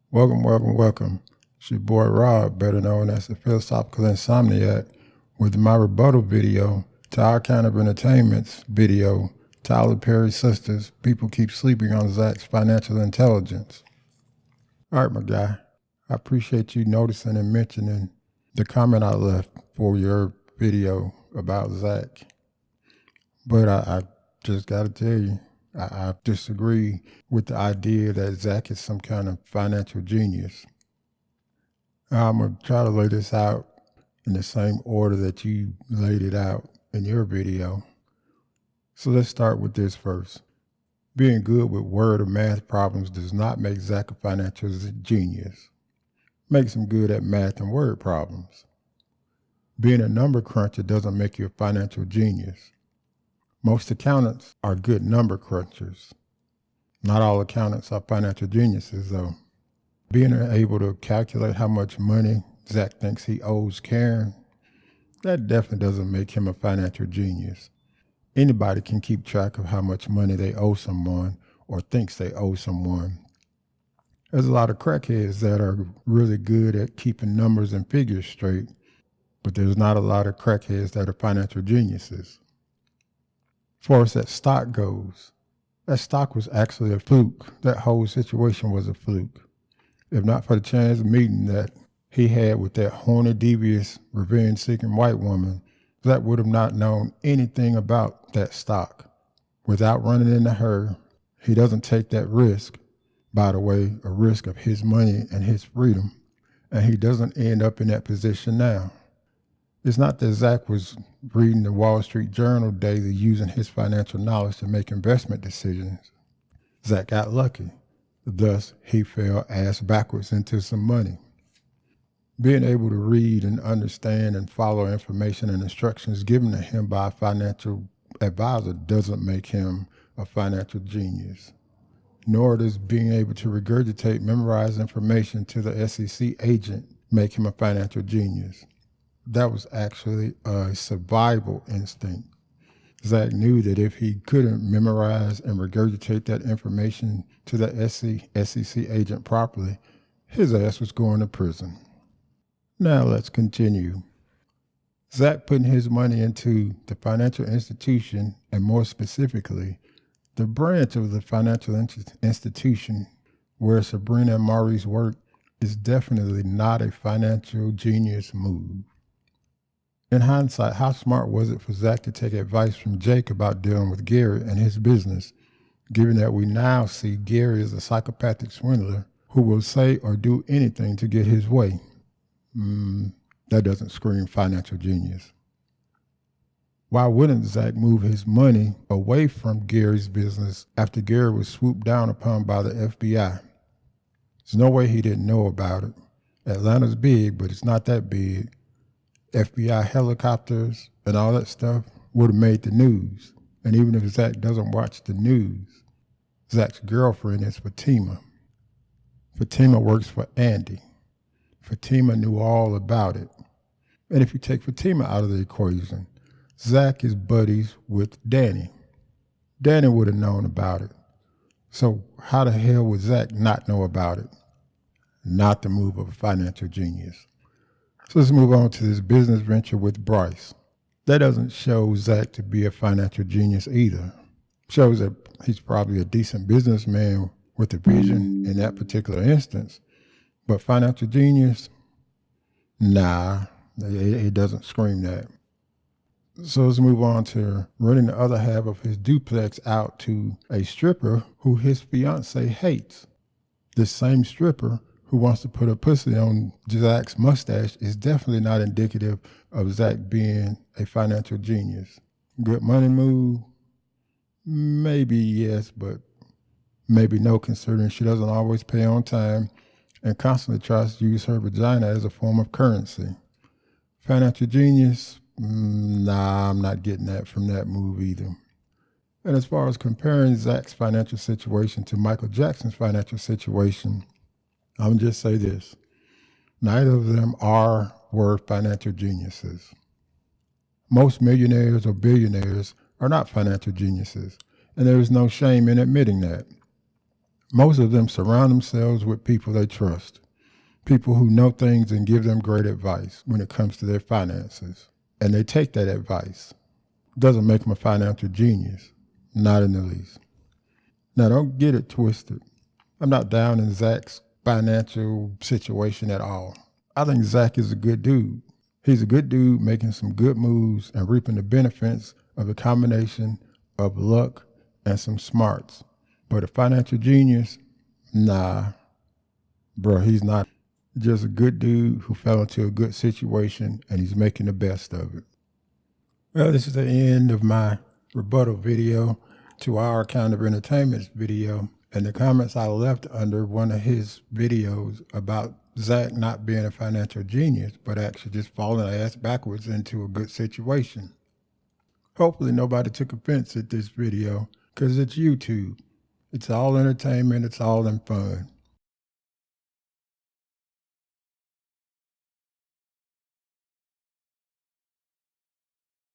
Welcome. It's your boy Rob, better known as the Philosophical Insomniac, with my rebuttal video to our kind of entertainment's video, Tyler Perry's Sistas, People Keep Sleeping on Zach's Financial Intelligence. All right, my guy, I appreciate you noticing and mentioning the comment I left for your video about Zach. But I just got to tell you, I disagree with the idea that Zach is some kind of financial genius. I'm going to try to lay this out in the same order that you laid it out in your video. So let's start with this first. Being good with word or math problems does not make Zach a financial genius. Makes him good at math and word problems. Being a number cruncher doesn't make you a financial genius. Most accountants are good number crunchers. Not all accountants are financial geniuses, though. Being able to calculate how much money Zach thinks he owes Karen, that definitely doesn't make him a financial genius. Anybody can keep track of how much money they owe someone or thinks they owe someone. There's a lot of crackheads that are really good at keeping numbers and figures straight, but there's not a lot of crackheads that are financial geniuses. As far as that stock goes, that stock was actually a fluke. That whole situation was a fluke. If not for the chance meeting that he had with that horny, devious, revenge-seeking white woman, Zach would have not known anything about that stock. Without running into her, he doesn't take that risk, by the way, a risk of his money and his freedom, and he doesn't end up in that position now. It's not that Zach was reading the Wall Street Journal daily using his financial knowledge to make investment decisions. Zach got lucky. Thus, he fell ass backwards into some money. Being able to read and understand and follow information and instructions given to him by a financial advisor doesn't make him a financial genius. Nor does being able to regurgitate memorized information to the SEC agent make him a financial genius. That was actually a survival instinct. Zach knew that if he couldn't memorize and regurgitate that information to the SEC agent properly, his ass was going to prison. Now let's continue. Zach putting his money into the financial institution, and more specifically, the branch of the financial institution where Sabrina and Maurice work, is definitely not a financial genius move. In hindsight, how smart was it for Zach to take advice from Jake about dealing with Gary and his business, given that we now see Gary as a psychopathic swindler who will say or do anything to get his way? That doesn't scream financial genius. Why wouldn't Zach move his money away from Gary's business after Gary was swooped down upon by the FBI? There's no way he didn't know about it. Atlanta's big, but it's not that big. FBI helicopters and all that stuff would have made the news. And even if Zach doesn't watch the news, Zach's girlfriend is Fatima. Fatima works for Andy. Fatima knew all about it. And if you take Fatima out of the equation, Zach is buddies with Danny. Danny would have known about it. So how the hell would Zach not know about it? Not the move of a financial genius. So let's move on to this business venture with Bryce. That doesn't show Zach to be a financial genius either. Shows that he's probably a decent businessman with a vision in that particular instance. But financial genius? Nah, it doesn't scream that. So let's move on to renting the other half of his duplex out to a stripper who his fiance hates. This same stripper who wants to put a pussy on Zach's mustache is definitely not indicative of Zach being a financial genius. Good money move? Maybe yes, but maybe no, considering she doesn't always pay on time and constantly tries to use her vagina as a form of currency. Financial genius? Nah, I'm not getting that from that move either. And as far as comparing Zach's financial situation to Michael Jackson's financial situation, I'm going to just say this. Neither of them were financial geniuses. Most millionaires or billionaires are not financial geniuses, and there is no shame in admitting that. Most of them surround themselves with people they trust, people who know things and give them great advice when it comes to their finances. And they take that advice. Doesn't make them a financial genius, not in the least. Now, don't get it twisted. I'm not down in Zach's financial situation at all. I think Zach is a good dude. He's a good dude making some good moves and reaping the benefits of a combination of luck and some smarts. But a financial genius? Nah, bro, he's not. Just a good dude who fell into a good situation and he's making the best of it. Well, this is the end of my rebuttal video to our kind of entertainment video. And the comments I left under one of his videos about Zach not being a financial genius, but actually just falling ass backwards into a good situation. Hopefully nobody took offense at this video because it's YouTube. It's all entertainment. It's all in fun.